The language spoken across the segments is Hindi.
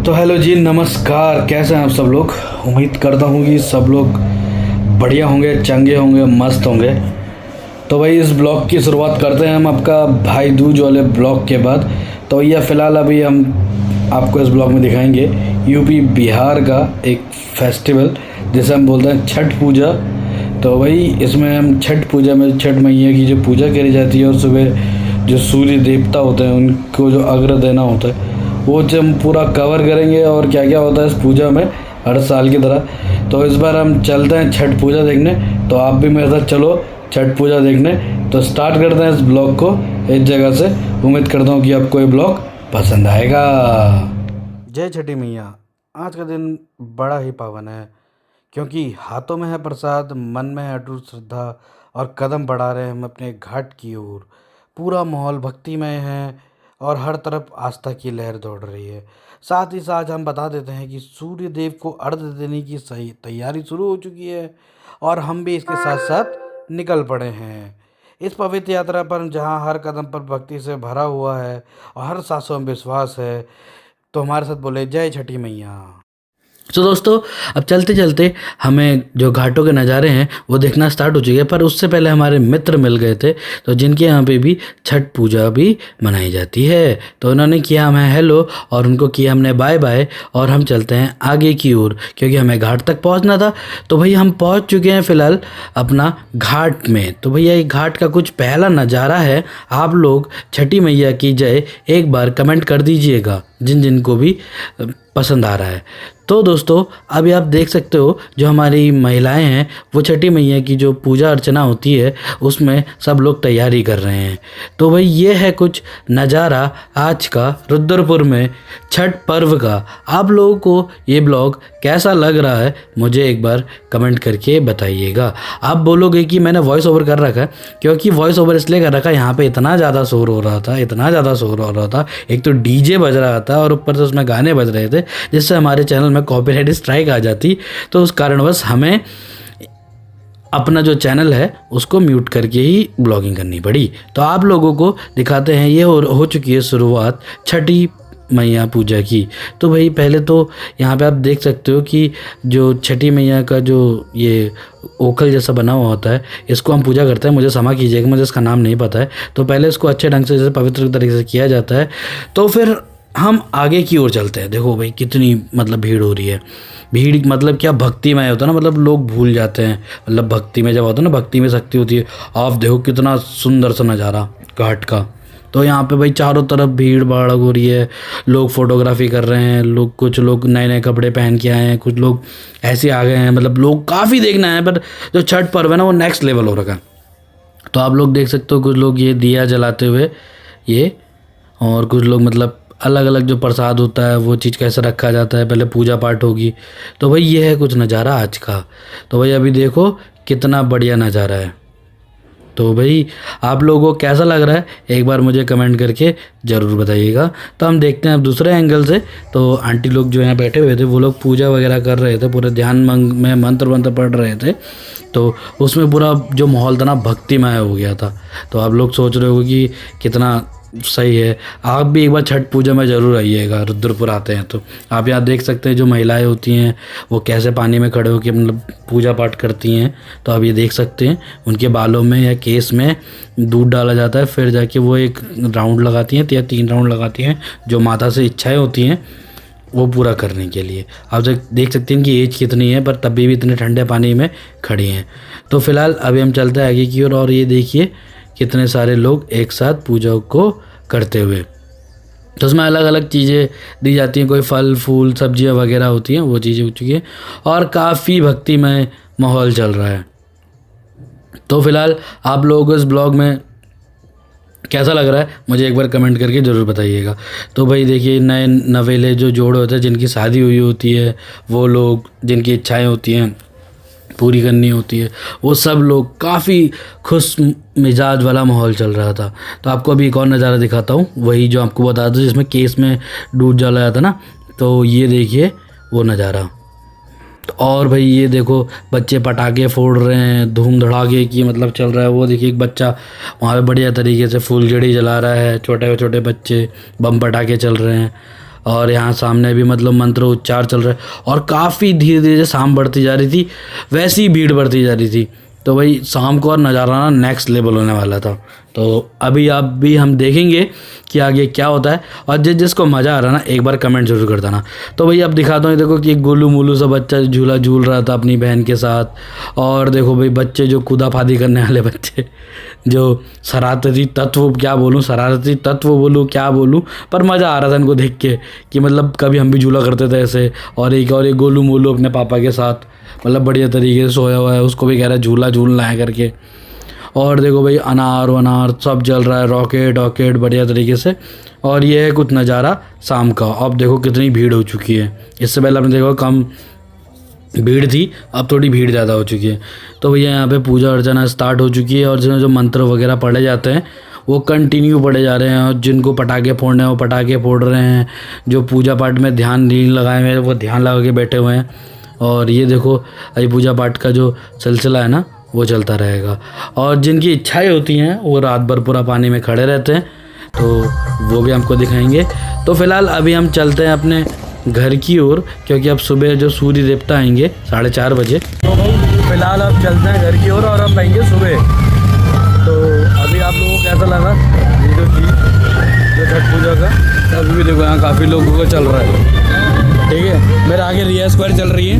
तो हेलो जी, नमस्कार। कैसे हैं आप सब लोग? उम्मीद करता हूँ कि सब लोग बढ़िया होंगे, चंगे होंगे, मस्त होंगे। तो भाई इस ब्लॉग की शुरुआत करते हैं हम आपका भाई दूज वाले ब्लॉग के बाद। तो भैया फ़िलहाल अभी हम आपको इस ब्लॉग में दिखाएंगे यूपी बिहार का एक फेस्टिवल जिसे हम बोलते हैं छठ पूजा। तो भाई इसमें हम छठ पूजा में छठ मैया की जो पूजा करी जाती है और सुबह जो सूर्य देवता होते हैं उनको जो अर्घ्य देना होता है वो हम पूरा कवर करेंगे और क्या क्या होता है इस पूजा में हर साल की तरह। तो इस बार हम चलते हैं छठ पूजा देखने, तो आप भी मेरे साथ चलो छठ पूजा देखने। तो स्टार्ट करते हैं इस ब्लॉग को इस जगह से। उम्मीद करता हूँ कि आपको ये ब्लॉग पसंद आएगा। जय छठी मैया। आज का दिन बड़ा ही पावन है क्योंकि हाथों में है प्रसाद, मन में है अटूट श्रद्धा और कदम बढ़ा रहे हैं हम अपने घाट की ओर। पूरा माहौल भक्तिमय है और हर तरफ आस्था की लहर दौड़ रही है। साथ ही साथ हम बता देते हैं कि सूर्य देव को अर्घ्य देने की सही तैयारी शुरू हो चुकी है और हम भी इसके साथ साथ निकल पड़े हैं इस पवित्र यात्रा पर, जहां हर कदम पर भक्ति से भरा हुआ है और हर सांसों में विश्वास है। तो हमारे साथ बोले जय छठी मैया। तो दोस्तों अब चलते चलते हमें जो घाटों के नज़ारे हैं वो देखना स्टार्ट हो चुके हैं, पर उससे पहले हमारे मित्र मिल गए थे तो जिनके यहाँ पे भी छठ पूजा भी मनाई जाती है। तो उन्होंने किया हमें हेलो और उनको किया हमने बाय बाय और हम चलते हैं आगे की ओर क्योंकि हमें घाट तक पहुँचना था। तो भैया हम पहुँच चुके हैं फ़िलहाल अपना घाट में। तो भैया ये घाट का कुछ पहला नज़ारा है। आप लोग छठी मैया की जय एक बार कमेंट कर दीजिएगा जिन जिन को भी पसंद आ रहा है। तो दोस्तों अभी आप देख सकते हो जो हमारी महिलाएं हैं वो छठी मैया की जो पूजा अर्चना होती है उसमें सब लोग तैयारी कर रहे हैं। तो भाई ये है कुछ नज़ारा आज का रुद्रपुर में छठ पर्व का। आप लोगों को ये ब्लॉग कैसा लग रहा है मुझे एक बार कमेंट करके बताइएगा। आप बोलोगे कि मैंने वॉइस ओवर कर रखा है, क्योंकि वॉइस ओवर इसलिए कर रखा है, यहाँ पे इतना ज़्यादा शोर हो रहा था, इतना ज़्यादा शोर हो रहा था। एक तो डीजे बज रहा था और ऊपर से उसमें गाने बज रहे थे जिससे हमारे चैनल में कॉपीराइट स्ट्राइक आ जाती। तो उस कारणवश हमें अपना जो चैनल है उसको म्यूट करके ही ब्लॉगिंग करनी पड़ी। तो आप लोगों को दिखाते हैं ये हो चुकी है शुरुआत छठी मैया पूजा की। तो भाई पहले तो यहाँ पे आप देख सकते हो कि जो छठी मैया का जो ये ओखल जैसा बना हुआ होता है इसको हम पूजा करते हैं। मुझे क्षमा कीजिएगा, मुझे इसका नाम नहीं पता है। तो पहले इसको अच्छे ढंग से जैसे पवित्र तरीके से किया जाता है। तो फिर हम आगे की ओर चलते हैं। देखो भाई कितनी मतलब भीड़ हो रही है। भीड़ मतलब क्या, भक्तिमय होता है ना, मतलब लोग भूल जाते हैं। मतलब भक्ति में जब होता है ना, भक्ति में शक्ति होती है। आप देखो कितना सुंदर सा नज़ारा घाट का। तो यहाँ पे भाई चारों तरफ भीड़ भाड़ हो रही है, लोग फोटोग्राफी कर रहे हैं, लोग कुछ लोग नए नए कपड़े पहन के आए हैं, कुछ लोग ऐसे आ गए हैं। मतलब लोग काफ़ी देखना है, पर जो छठ पर्व है ना वो नेक्स्ट लेवल हो रखा है। तो आप लोग देख सकते हो कुछ लोग ये दिया जलाते हुए ये, और कुछ लोग मतलब अलग अलग जो प्रसाद होता है वो चीज़ कैसे रखा जाता है, पहले पूजा पाठ होगी। तो भाई ये है कुछ नज़ारा आज का। तो भाई अभी देखो कितना बढ़िया नज़ारा है। तो भाई आप लोगों को कैसा लग रहा है एक बार मुझे कमेंट करके ज़रूर बताइएगा। तो हम देखते हैं अब दूसरे एंगल से। तो आंटी लोग जो यहाँ बैठे हुए थे वो लोग पूजा वगैरह कर रहे थे, पूरे ध्यान में मंत्र वंत्र पढ़ रहे थे। तो उसमें पूरा जो माहौल था ना भक्तिमय हो गया था। तो आप लोग सोच रहे हो कि कितना सही है। आप भी एक बार छठ पूजा में ज़रूर आइएगा, रुद्रपुर आते हैं तो। आप यहाँ देख सकते हैं जो महिलाएं होती हैं वो कैसे पानी में खड़े होकर मतलब पूजा पाठ करती हैं। तो आप ये देख सकते हैं उनके बालों में या केस में दूध डाला जाता है, फिर जाके वो एक राउंड लगाती हैं या 3 राउंड लगाती हैं जो माता से इच्छाएँ होती हैं वो पूरा करने के लिए। आप देख सकते हैं कि एज कितनी है, पर तभी भी इतने ठंडे पानी में खड़ी हैं। तो फिलहाल अभी हम चलते हैं आगे की ओर और ये देखिए कितने सारे लोग एक साथ पूजा को करते हुए। तो उसमें अलग अलग चीज़ें दी जाती हैं, कोई फल फूल सब्जियां वगैरह होती हैं, वो चीज़ें हो चुकी हैं और काफ़ी भक्तिमय माहौल चल रहा है। तो फिलहाल आप लोगों को इस ब्लॉग में कैसा लग रहा है मुझे एक बार कमेंट करके ज़रूर बताइएगा। तो भाई देखिए नए नवेले जो जोड़े होते हैं जिनकी शादी हुई होती है, वो लोग जिनकी इच्छाएं होती हैं पूरी करनी होती है, वो सब लोग काफ़ी खुश मिजाज वाला माहौल चल रहा था। तो आपको अभी एक और नज़ारा दिखाता हूँ, वही जो आपको बता दूँ जिसमें केस में दूध जला जाता ना। तो ये देखिए वो नज़ारा। तो और भाई ये देखो बच्चे पटाखे फोड़ रहे हैं, धूम धड़ाके की मतलब चल रहा है। वो देखिए एक बच्चा वहाँ पे बढ़िया तरीके से फुलझड़ी जला रहा है, छोटे छोटे बच्चे बम पटाखे चल रहे हैं। और यहाँ सामने भी मतलब मंत्र उच्चार चल रहा है और काफ़ी धीरे धीरे शाम बढ़ती जा रही थी, वैसी ही भीड़ बढ़ती जा रही थी। तो भाई शाम को और नज़ारा ना नेक्स्ट लेवल होने वाला था। तो अभी आप भी हम देखेंगे कि आगे क्या होता है, और जिसको मज़ा आ रहा है ना एक बार कमेंट जरूर कर देना। तो भाई अब दिखाता हूँ, देखो कि एक गोलू मोलू सा बच्चा झूला झूल रहा था अपनी बहन के साथ। और देखो भाई बच्चे जो कूदाफादी करने वाले बच्चे, जो शरारती तत्व, क्या बोलूँ शरारती तत्व बोलूँ क्या बोलूँ, पर मज़ा आ रहा था इनको देख के कि मतलब कभी हम भी झूला करते थे ऐसे। और एक गोलू मोलू अपने पापा के साथ मतलब बढ़िया तरीके से सोया हुआ है, उसको भी कह रहा है झूला झूलना है करके। और देखो भाई अनार वनार सब जल रहा है, रॉकेट वॉकेट बढ़िया तरीके से। और ये है कुछ नज़ारा शाम का। अब देखो कितनी भीड़ हो चुकी है, इससे पहले आपने देखो कम भीड़ थी, अब थोड़ी भीड़ ज़्यादा हो चुकी है। तो भैया यहाँ पे पूजा अर्चना स्टार्ट हो चुकी है, और जो मंत्र वगैरह पढ़े जाते हैं वो कंटिन्यू पढ़े जा रहे हैं, और जिनको पटाखे फोड़ने हैं वो पटाखे फोड़ रहे हैं, जो पूजा पाठ में ध्यान नहीं लगाए हुए हैं वो ध्यान लगा के बैठे हुए हैं। और ये देखो अभी पूजा पाठ का जो सिलसिला है ना वो चलता रहेगा, और जिनकी इच्छाएं होती हैं वो रात भर पूरा पानी में खड़े रहते हैं, तो वो भी हमको दिखाएंगे। तो फिलहाल अभी हम चलते हैं अपने घर की ओर, क्योंकि अब सुबह जो सूर्य देवता आएंगे 4:30 बजे। तो भाई फिलहाल अब चलते हैं घर की ओर, और अब आएंगे सुबह। तो अभी आप लोगों को कैसा लगा ये जो चीज़ जो छठ पूजा का? अभी भी देखो यहाँ काफ़ी लोगों का चल रहा है, ठीक है। मेरे आगे रिया स्क्वायर चल रही है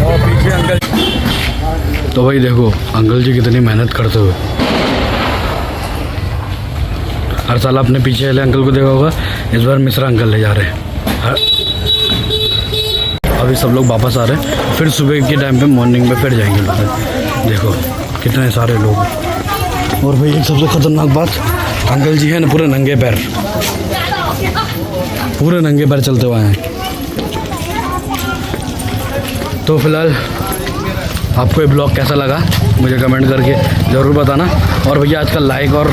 और पीछे अंकल। तो भाई देखो अंकल जी कितनी मेहनत करते हुए, हर साल आपने पीछे वाले अंकल को देखा होगा, इस बार मिश्रा अंकल ले जा रहे हैं। अभी सब लोग वापस आ रहे हैं, फिर सुबह के टाइम पे मॉर्निंग में फिर जाएंगे लोग। देखो कितने सारे लोग। और भाई एक सबसे खतरनाक बात, अंकल जी हैं ना पूरे नंगे पैर, पूरे नंगे पैर चलते हुए हैं। तो फिलहाल आपको ये ब्लॉग कैसा लगा मुझे कमेंट करके ज़रूर बताना। और भैया आजकल लाइक और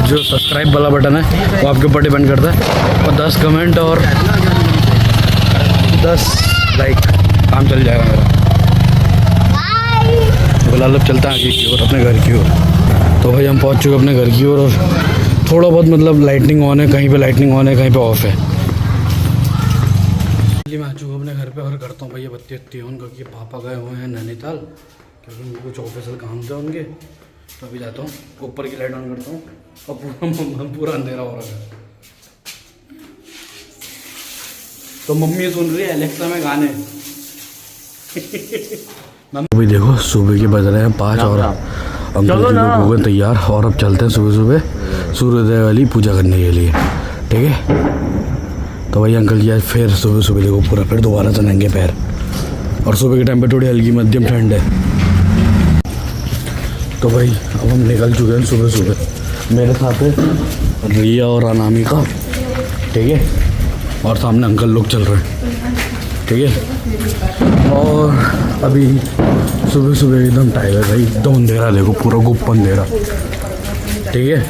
जो सब्सक्राइब वाला बटन है वो आपके ऊपर डिपेंड करता है, और 10 कमेंट और 10 लाइक काम चल जाएगा मेरा। फिलहाल अब चलता है आगे की ओर, अपने घर की ओर। तो भाई हम पहुंच चुके अपने घर की ओर, और थोड़ा बहुत मतलब लाइटनिंग ऑन है, कहीं पे लाइटनिंग ऑन है कहीं पे ऑफ है। मैं आ चुका अपने घर पे, और करता हूँ भैया बत्ती वत्ती ऑन, क्योंकि पापा गए हुए हैं नैनीताल, क्योंकि उनको कुछ ऑफिशियल काम थे उनके। तो अभी जाता हूँ ऊपर की लाइट ऑन करता हूँ, और पूरा अंधेरा हो रहा है। तो मम्मी सुन रही है एलेक्सा में गाने। अभी देखो सुबह के बज रहे हैं 5, और अंकल जी लोग हो गए तैयार, और अब चलते हैं सुबह सुबह सूर्योदय वाली पूजा करने के लिए, ठीक है। तो भाई अंकल जी आज फिर सुबह सुबह देखो पूरा फिर दोबारा से नंगे पैर, और सुबह के टाइम पे थोड़ी हल्की मध्यम ठंड है। तो भाई अब हम निकल चुके हैं सुबह सुबह, मेरे साथ है रिया और अनामिका, ठीक है, और सामने अंकल लोग चल रहे हैं, ठीक है। और अभी सुबह सुबह एकदम टाइम है भाई, एकदम अंधेरा, देखो पूरा गुप्त अंधेरा, ठीक है।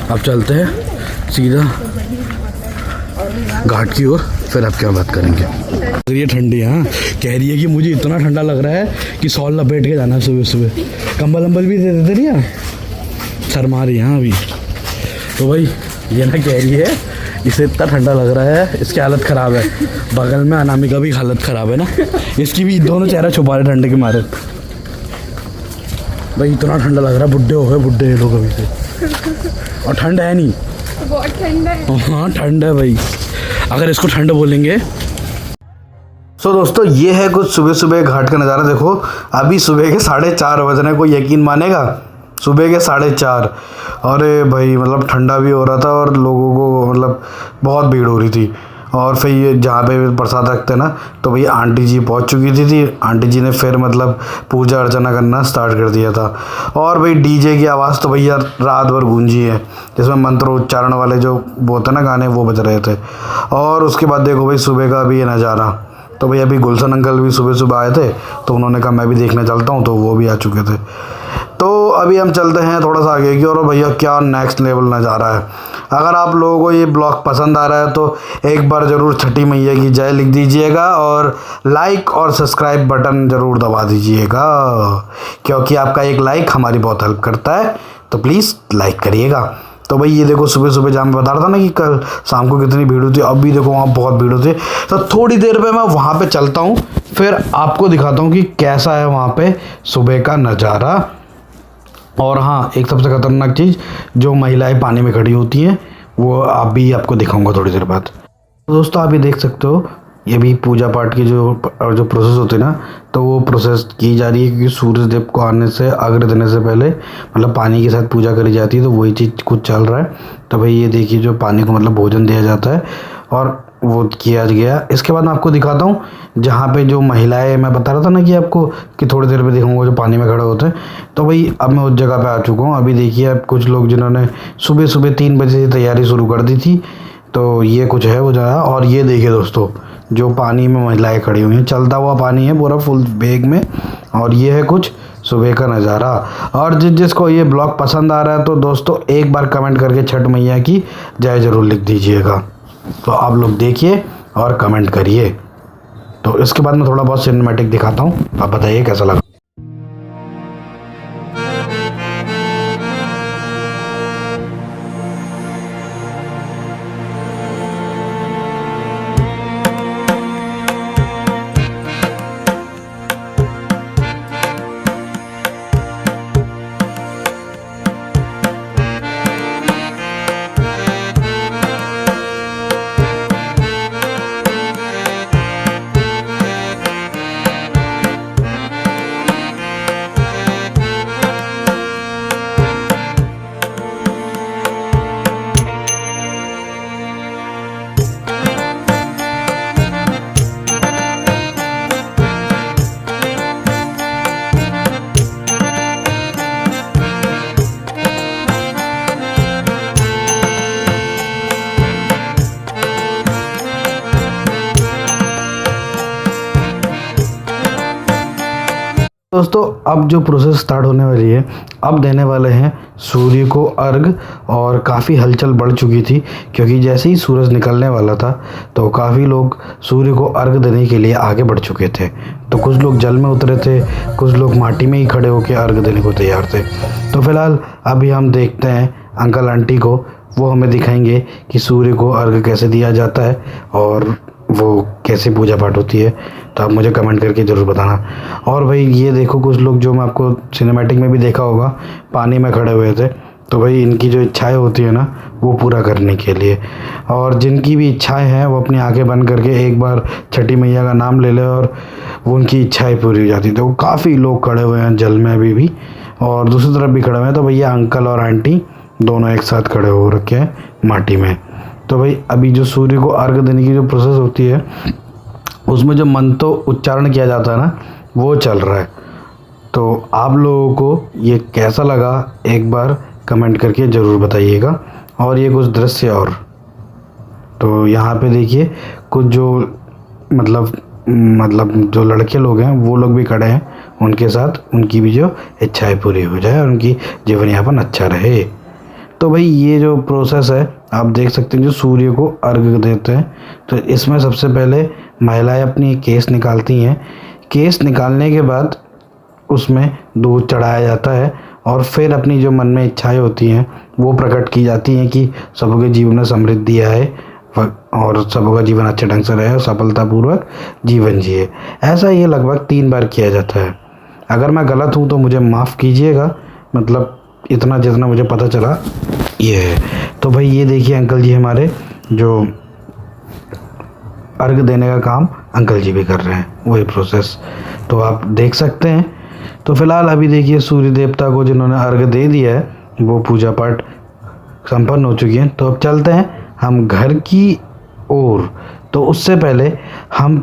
अब चलते हैं सीधा घाट की ओर, फिर आप क्या बात करेंगे। ये ठंडी हाँ कह रही है कि मुझे इतना ठंडा लग रहा है कि सॉल लपेट के जाना सुबह सुबह, कंबल वंबल भी दे देते रिया, शर्मा रही है अभी। तो भाई ये ना कह रही है इसे इतना ठंडा लग रहा है, इसकी हालत ख़राब है। बगल में अनामिका भी हालत ख़राब है ना, इसकी भी दोनों चेहरा छुपा रहे ठंडे के मारे। भाई इतना ठंडा लग रहा है, बुढ़े हो गए बुढ़े ये लोग अभी से, और ठंड है नहीं, बहुत ठंड है। हाँ ठंड है भाई, अगर इसको ठंड बोलेंगे। सो दोस्तों ये है कुछ सुबह सुबह घाट का नज़ारा। देखो अभी सुबह के 4:30 बज रहे हैं, कोई यकीन मानेगा सुबह के 4:30। अरे भाई मतलब ठंडा भी हो रहा था, और लोगों को मतलब बहुत भीड़ हो रही थी। और फिर ये जहाँ पे प्रसाद रखते हैं ना, तो भाई आंटी जी पहुँच चुकी थी। आंटी जी ने फिर मतलब पूजा अर्चना करना स्टार्ट कर दिया था। और भाई डीजे की आवाज़ तो भैया रात भर गूंजी है, जिसमें मंत्र उच्चारण वाले जो वो होते ना गाने वो बज रहे थे। और उसके बाद देखो भाई सुबह का भी ये नज़ारा। तो भाई अभी गुलशन अंकल भी सुबह सुबह आए थे, तो उन्होंने कहा मैं भी देखने चलता हूँ, तो वो भी आ चुके थे। तो अभी हम चलते हैं थोड़ा सा आगे की और भैया क्या नेक्स्ट लेवल नज़ारा है। अगर आप लोगों को ये ब्लॉग पसंद आ रहा है तो एक बार ज़रूर छठी मैया की जय लिख दीजिएगा, और लाइक और सब्सक्राइब बटन ज़रूर दबा दीजिएगा, क्योंकि आपका एक लाइक हमारी बहुत हेल्प करता है। तो प्लीज़ लाइक करिएगा। तो भाई ये देखो सुबह सुबह जहाँ मैं बता रहा था ना कि कल शाम को कितनी भीड़ होती है, अब भी देखो वहाँ बहुत भीड़ होती है। तो थोड़ी देर पे मैं वहाँ पे चलता हूँ, फिर आपको दिखाता हूँ कि कैसा है वहाँ पे सुबह का नज़ारा। और हाँ, एक सबसे खतरनाक चीज़, जो महिलाएं पानी में खड़ी होती हैं वो आपको दिखाऊंगा थोड़ी देर बाद। तो दोस्तों आप ये देख सकते हो, ये भी पूजा पाठ की जो प्रोसेस होती है ना, तो वो प्रोसेस की जा रही है क्योंकि सूरज देव को आने से अर्घ्य देने से पहले मतलब पानी के साथ पूजा करी जाती है। तो वही चीज़ कुछ चल रहा है। तो भाई ये देखिए, जो पानी को मतलब भोजन दिया जाता है और वो किया गया। इसके बाद मैं आपको दिखाता हूँ जहाँ पे जो महिलाएं, मैं बता रहा था ना कि आपको कि थोड़ी देर में दिखाऊंगा जो पानी में खड़े होते हैं। तो भाई अब मैं उस जगह पे आ चुका हूँ। अभी देखिए, अब कुछ लोग जिन्होंने सुबह सुबह 3 बजे से तैयारी शुरू कर दी थी, तो ये कुछ है वो जगह। और ये देखिए दोस्तों, जो पानी में महिलाएं खड़ी हुई हैं, चलता हुआ पानी है पूरा फुल बेग में। और ये है कुछ सुबह का नज़ारा। और जिसको ये ब्लॉग पसंद आ रहा है तो दोस्तों एक बार कमेंट करके छठ मैया की जय जरूर लिख दीजिएगा। तो आप लोग देखिए और कमेंट करिए। तो इसके बाद मैं थोड़ा बहुत सिनेमैटिक दिखाता हूँ, आप बताइए कैसा लगा। दोस्तों अब जो प्रोसेस स्टार्ट होने वाली है, अब देने वाले हैं सूर्य को अर्घ। और काफ़ी हलचल बढ़ चुकी थी क्योंकि जैसे ही सूरज निकलने वाला था तो काफ़ी लोग सूर्य को अर्घ देने के लिए आगे बढ़ चुके थे। तो कुछ लोग जल में उतरे थे, कुछ लोग माटी में ही खड़े होकर अर्घ देने को तैयार थे। तो फिलहाल अभी हम देखते हैं अंकल आंटी को, वो हमें दिखाएंगे कि सूर्य को अर्घ कैसे दिया जाता है और वो कैसे पूजा पाठ होती है। तो आप मुझे कमेंट करके ज़रूर बताना। और भाई ये देखो, कुछ लोग जो मैं आपको सिनेमैटिक में भी देखा होगा पानी में खड़े हुए थे। तो भाई इनकी जो इच्छाएं होती है ना, वो पूरा करने के लिए, और जिनकी भी इच्छाएं हैं वो अपनी आंखें बंद करके एक बार छठी मैया का नाम ले ले और वो उनकी इच्छाएं पूरी हो जाती। तो काफ़ी लोग खड़े हुए हैं जल में अभी भी, और दूसरी तरफ भी खड़े हुए हैं। तो भैया अंकल और आंटी दोनों एक साथ खड़े हो रखे हैं माटी में। तो भाई अभी जो सूर्य को अर्घ देने की जो प्रोसेस होती है, उसमें जो मंत्र उच्चारण किया जाता है ना, वो चल रहा है। तो आप लोगों को ये कैसा लगा एक बार कमेंट करके ज़रूर बताइएगा। और ये कुछ दृश्य और, तो यहाँ पे देखिए कुछ जो मतलब जो लड़के लोग हैं वो लोग भी खड़े हैं, उनके साथ उनकी भी जो इच्छाएं पूरी हो जाए और उनकी जीवन यापन अच्छा रहे। तो भाई ये जो प्रोसेस है आप देख सकते हैं, जो सूर्य को अर्घ देते हैं। तो इसमें सबसे पहले महिलाएं अपनी केस निकालती हैं। केस निकालने के बाद उसमें दूध चढ़ाया जाता है और फिर अपनी जो मन में इच्छाएं होती हैं वो प्रकट की जाती हैं कि सबके जीवन में समृद्धि आए और सबका जीवन अच्छे ढंग से रहे और सफलतापूर्वक जीवन जिए। ऐसा ये लगभग 3 बार किया जाता है। अगर मैं गलत हूँ तो मुझे माफ़ कीजिएगा, मतलब इतना जितना मुझे पता चला ये है। तो भाई ये देखिए अंकल जी हमारे जो अर्घ देने का काम अंकल जी भी कर रहे हैं, वही प्रोसेस तो आप देख सकते हैं। तो फिलहाल अभी देखिए सूर्य देवता को जिन्होंने अर्घ दे दिया है वो पूजा पाठ संपन्न हो चुकी है। तो अब चलते हैं हम घर की ओर। तो उससे पहले हम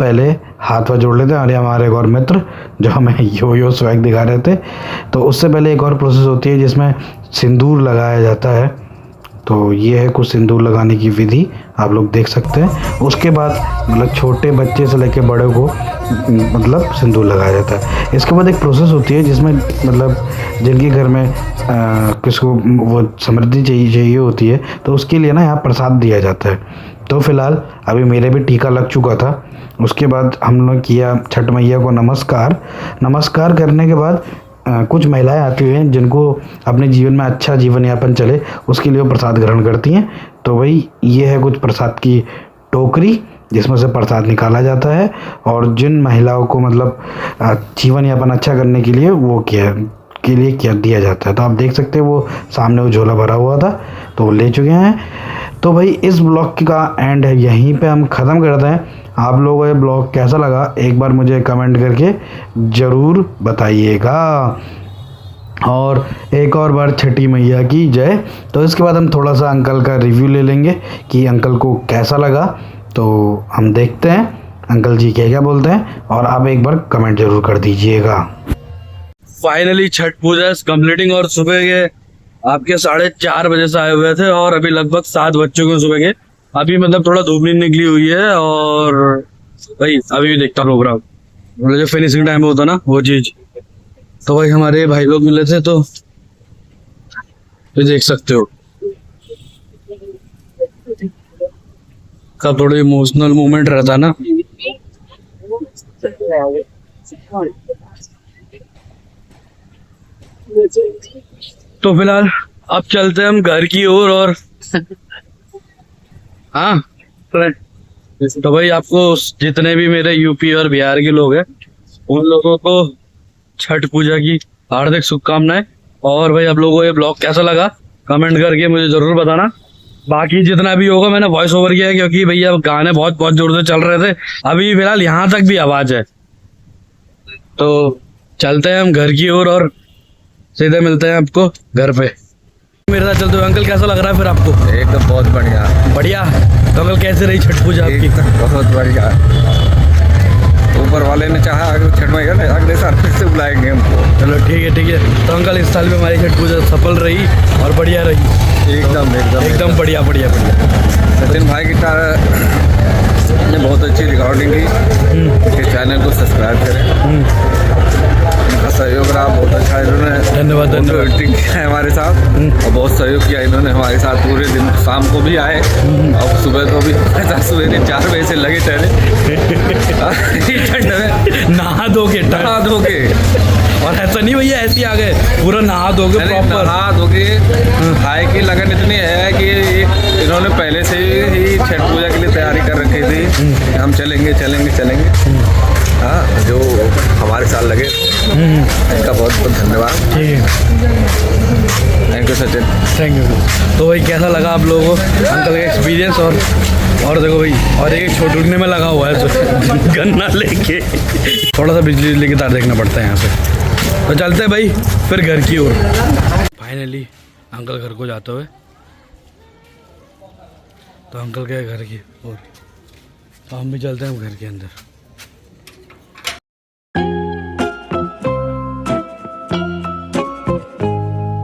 हाथ जोड़ लेते हैं। और हमारे एक और मित्र जो हमें यो स्वैग दिखा रहे थे। तो उससे पहले एक और प्रोसेस होती है जिसमें सिंदूर लगाया जाता है। तो ये है कुछ सिंदूर लगाने की विधि, आप लोग देख सकते हैं। उसके बाद मतलब छोटे बच्चे से लेकर बड़े को मतलब सिंदूर लगाया जाता है। इसके बाद एक प्रोसेस होती है जिसमें मतलब जिनके घर में किसको वो समृद्धि चाहिए होती है तो उसके लिए ना यहाँ प्रसाद दिया जाता है। तो फिलहाल अभी मेरे भी टीका लग चुका था। उसके बाद हम लोग किया छठ मैया को नमस्कार करने के बाद कुछ महिलाएं आती हैं जिनको अपने जीवन में अच्छा जीवन यापन चले, उसके लिए वो प्रसाद ग्रहण करती हैं। तो भाई ये है कुछ प्रसाद की टोकरी जिसमें से प्रसाद निकाला जाता है, और जिन महिलाओं को मतलब जीवन यापन अच्छा करने के लिए वो क्या दिया जाता है। तो आप देख सकते हैं वो सामने वो झोला भरा हुआ था, तो वो ले चुके हैं। तो भाई इस ब्लॉग का एंड है, यहीं पे हम ख़त्म करते हैं। आप लोगों को ये ब्लॉग कैसा लगा एक बार मुझे कमेंट करके ज़रूर बताइएगा, और एक और बार छठी मैया की जय। तो इसके बाद हम थोड़ा सा अंकल का रिव्यू ले लेंगे कि अंकल को कैसा लगा। तो हम देखते हैं अंकल जी क्या बोलते हैं, और आप एक बार कमेंट जरूर कर दीजिएगा। फाइनली छठ पूजा कंप्लीटिंग, और सुबह के आपके 4:30 बजे से आए हुए थे, और अभी लगभग 7 बज चुके हैं सुबह के। अभी मतलब थोड़ा धूप नहीं निकली हुई है, और भाई अभी भी देखता प्रोग्राम, मतलब जो फिनिशिंग टाइम होता ना वो चीज। तो भाई हमारे भाई लोग मिले थे, तो देख सकते हो का थोड़ा इमोशनल मोमेंट रहता ना। तो फिलहाल अब चलते हैं हम घर की ओर, और हाँ तो भाई आपको जितने भी मेरे यूपी और बिहार के लोग हैं उन लोगों को छठ पूजा की हार्दिक शुभकामनाएं। और भाई आप लोगों को ये ब्लॉग कैसा लगा कमेंट करके मुझे जरूर बताना। बाकी जितना भी होगा मैंने वॉइस ओवर किया है, क्योंकि भैया गाने बहुत जोर से चल रहे थे। अभी फिलहाल यहाँ तक भी आवाज है। तो चलते हैं हम घर की ओर, और सीधे मिलते हैं आपको घर पे। मेरे साथ चलते हुए अंकल कैसा लग रहा है फिर आपको? एकदम बहुत बढ़िया बढ़िया। तो अंकल कैसे रही छठ पूजा आपकी? बहुत बढ़िया। ऊपर वाले ने चाहा छठ मैया ने अगले साल फिर से बुलाएंगे हमको। चलो ठीक है। तो अंकल इस साल में हमारी छठ पूजा सफल रही और बढ़िया रही। एकदम बढ़िया। सचिन भाई की ने बहुत अच्छी रिकॉर्डिंग की। इस चैनल को सब्सक्राइब करें। इनका सहयोग रहा बहुत अच्छा। इन्होंने धन्यवाद एडिटिंग किया है हमारे साथ, और बहुत सहयोग किया इन्होंने हमारे साथ। पूरे दिन शाम को भी आए और सुबह को भी। सुबह 4 बजे से लगे ठहरे ठंड में नहा धो के। और ऐसा नहीं भैया ऐसे ही आ गए, पूरा नहा धो के प्रॉपर नहा धो के। भाई की लगन इतनी है कि इन्होंने पहले से ही छठ पूजा के लिए तैयारी कर रखी थी। हम चलेंगे। हाँ, जो हमारे साथ लगे इनका बहुत धन्यवाद। Thank you Sachin. Thank you. तो भाई कैसा लगा आप लोगों को अंकल का एक्सपीरियंस? और देखो भाई, और एक छोटने में लगा हुआ है गन्ना लेके। थोड़ा सा बिजली के तार देखना पड़ता है यहाँ पे। तो चलते हैं भाई फिर घर की ओर। फाइनली अंकल घर को जाते हुए, तो अंकल गए घर की ओर, तो हम भी चलते हैं घर के अंदर।